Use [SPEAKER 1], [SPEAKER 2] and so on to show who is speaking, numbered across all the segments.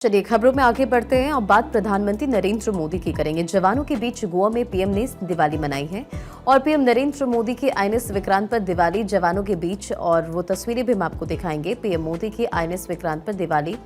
[SPEAKER 1] चलिए खबरों में आगे बढ़ते हैं। अब बात प्रधानमंत्री नरेंद्र मोदी की करेंगे। जवानों के बीच गोवा में पीएम ने दिवाली मनाई है और पीएम नरेंद्र मोदी की आईएनएस विक्रांत पर दिवाली जवानों के बीच, और वो तस्वीरें भी हम आपको दिखाएंगे। पीएम मोदी की आईएनएस विक्रांत पर दिवाली।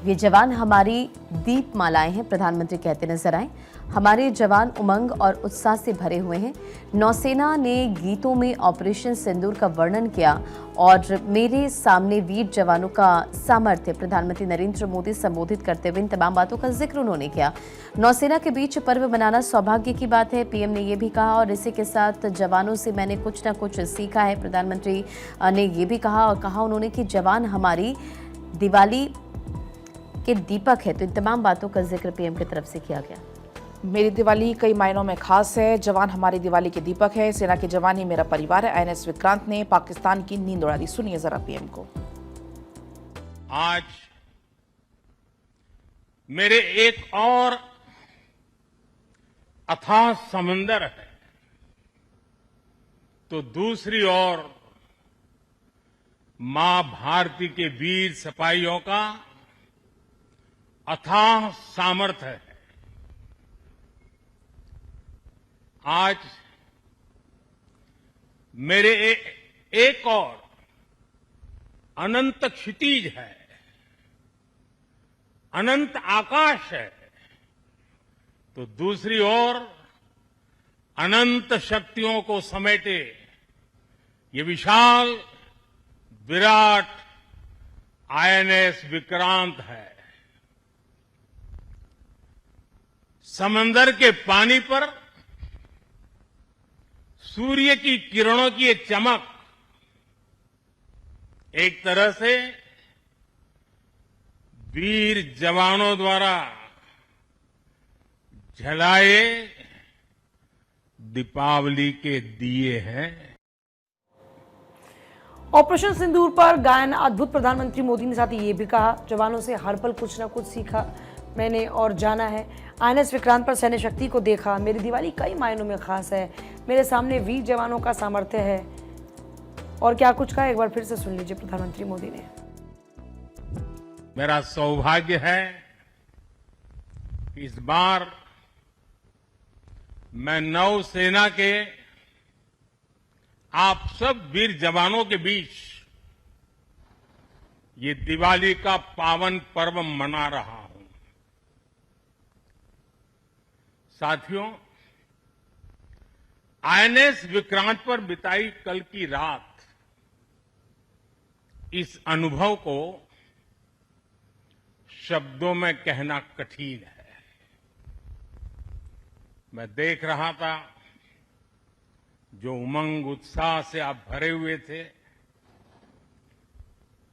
[SPEAKER 1] ये जवान हमारी दीपमालाएं हैं, प्रधानमंत्री कहते नजर आए। हमारे जवान उमंग और उत्साह से भरे हुए हैं। नौसेना ने गीतों में ऑपरेशन सिंदूर का वर्णन किया और मेरे सामने वीर जवानों का सामर्थ्य, प्रधानमंत्री नरेंद्र मोदी संबोधित करते हुए इन तमाम बातों का जिक्र उन्होंने किया। नौसेना के बीच पर्व मनाना सौभाग्य की बात है, पीएम ने ये भी कहा। और इसी के साथ जवानों से मैंने कुछ न कुछ सीखा है, प्रधानमंत्री ने ये भी कहा। और कहा उन्होंने कि जवान हमारी दिवाली के दीपक है। तो इन तमाम बातों का जिक्र पीएम की तरफ से किया गया।
[SPEAKER 2] मेरी दिवाली कई मायनों में खास है। जवान हमारी दिवाली के दीपक है। सेना के जवान ही मेरा परिवार है। आईएनएस विक्रांत ने पाकिस्तान की नींद उड़ा दी। सुनिए जरा पीएम को।
[SPEAKER 3] आज मेरे एक और अथाह समंदर है, तो दूसरी ओर मां भारती के वीर सिपाहियों का अथाह सामर्थ्य है। आज मेरे एक और अनंत क्षितिज है, अनंत आकाश है, तो दूसरी ओर अनंत शक्तियों को समेटे ये विशाल विराट आईएनएस विक्रांत है। समंदर के पानी पर सूर्य की किरणों की ये चमक एक तरह से वीर जवानों द्वारा जलाए दीपावली के दिए हैं।
[SPEAKER 4] ऑपरेशन सिंदूर पर गायन अद्भुत। प्रधानमंत्री मोदी ने साथ ही ये भी कहा, जवानों से हर पल कुछ ना कुछ सीखा मैंने और जाना है। आईएनएस विक्रांत पर सैन्य शक्ति को देखा। मेरी दिवाली कई मायनों में खास है। मेरे सामने वीर जवानों का सामर्थ्य है। और क्या कुछ कहा, एक बार फिर से सुन लीजिए प्रधानमंत्री मोदी ने।
[SPEAKER 3] मेरा सौभाग्य है इस बार मैं नौसेना के आप सब वीर जवानों के बीच ये दिवाली का पावन पर्व मना रहा हूं। साथियों, आईएनएस विक्रांत पर बिताई कल की रात, इस अनुभव को शब्दों में कहना कठिन है। मैं देख रहा था जो उमंग उत्साह से आप भरे हुए थे,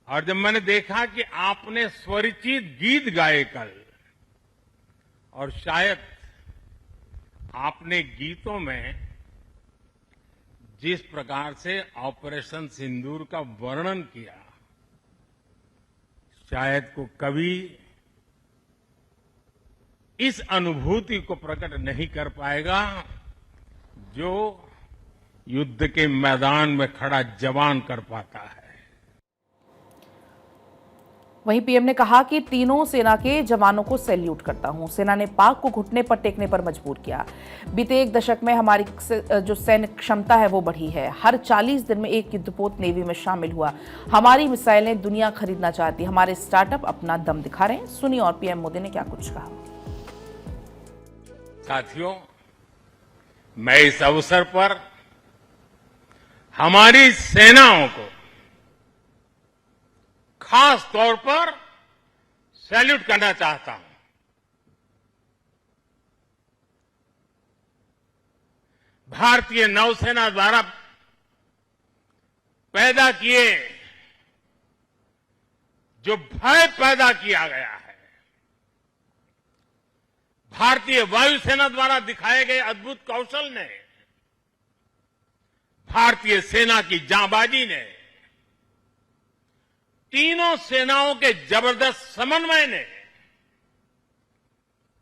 [SPEAKER 3] और जब मैंने देखा कि आपने स्वरचित गीत गाए कल, और शायद आपने गीतों में जिस प्रकार से ऑपरेशन सिंदूर का वर्णन किया, शायद को कवि इस अनुभूति को प्रकट नहीं कर पाएगा जो युद्ध के मैदान में खड़ा जवान कर पाता है।
[SPEAKER 2] वहीं पीएम ने कहा कि तीनों सेना के जवानों को सैल्यूट करता हूं। सेना ने पाक को घुटने पर टेकने पर मजबूर किया। बीते एक दशक में हमारी जो सैन्य क्षमता है वो बढ़ी है। हर 40 दिन में एक युद्धपोत नेवी में शामिल हुआ। हमारी मिसाइलें दुनिया खरीदना चाहती। हमारे स्टार्टअप अपना दम दिखा रहे हैं। सुनिए और पीएम मोदी ने क्या कुछ कहा।
[SPEAKER 3] साथियों, मैं इस अवसर पर हमारी सेनाओं को खास तौर पर सैल्यूट करना चाहता हूं। भारतीय नौसेना द्वारा पैदा किए जो भय पैदा किया गया है, भारतीय वायुसेना द्वारा दिखाए गए अद्भुत कौशल ने, भारतीय सेना की जांबाजी ने, तीनों सेनाओं के जबरदस्त समन्वय ने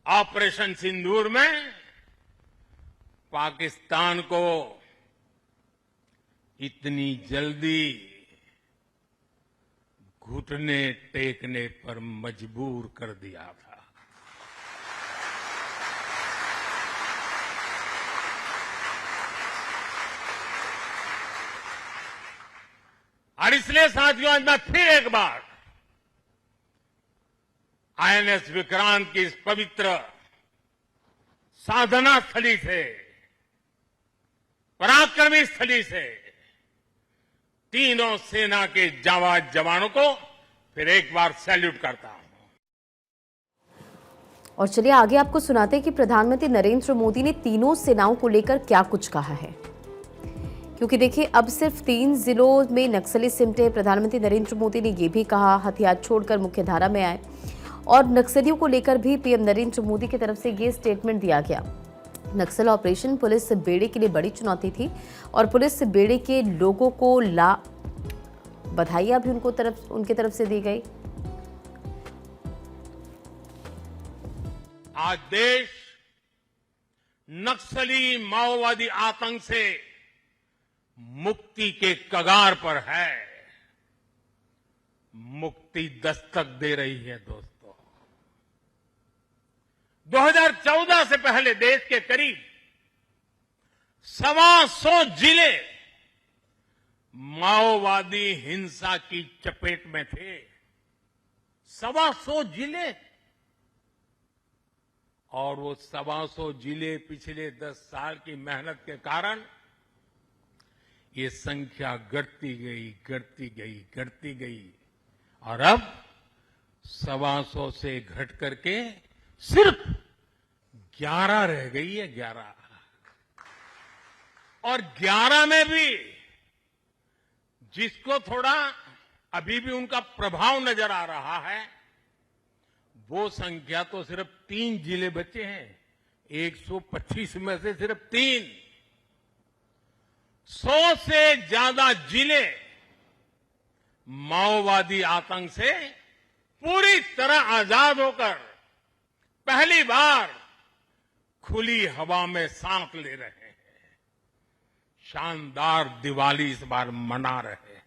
[SPEAKER 3] ऑपरेशन सिंदूर में पाकिस्तान को इतनी जल्दी घुटने टेकने पर मजबूर कर दिया था। और इसलिए साथियों, आज मैं फिर एक बार आईएनएस विक्रांत की इस पवित्र साधना स्थली से, पराक्रमी स्थली से तीनों सेना के जाबाज जवानों को फिर एक बार सैल्यूट करता हूं।
[SPEAKER 1] और चलिए आगे आपको सुनाते हैं कि प्रधानमंत्री नरेंद्र मोदी ने तीनों सेनाओं को लेकर क्या कुछ कहा है। क्योंकि देखिए, अब सिर्फ 3 जिलों में नक्सली सिमटे। प्रधानमंत्री नरेंद्र मोदी ने यह भी कहा हथियार छोड़कर मुख्यधारा में आए, और नक्सलियों को लेकर भी पीएम नरेंद्र मोदी की तरफ से ये स्टेटमेंट दिया गया। नक्सल ऑपरेशन पुलिस बेड़े के लिए बड़ी चुनौती थी और पुलिस बेड़े के लोगों को बधाइयां भी उनके तरफ से दी गई।
[SPEAKER 3] आज देश नक्सली माओवादी आतंक से मुक्ति के कगार पर है। मुक्ति दस्तक दे रही है दोस्तों। 2014 से पहले देश के करीब 125 जिले माओवादी हिंसा की चपेट में थे। 125 जिले, और वो 125 जिले पिछले 10 साल की मेहनत के कारण ये संख्या घटती गई और अब 125 से घट करके सिर्फ 11 रह गई है। 11, और 11 में भी जिसको थोड़ा अभी भी उनका प्रभाव नजर आ रहा है, वो संख्या तो सिर्फ 3 जिले बचे हैं। 125 में से सिर्फ 3। 100 से ज्यादा जिले माओवादी आतंक से पूरी तरह आजाद होकर पहली बार खुली हवा में सांस ले रहे हैं। शानदार दिवाली इस बार मना रहे हैं।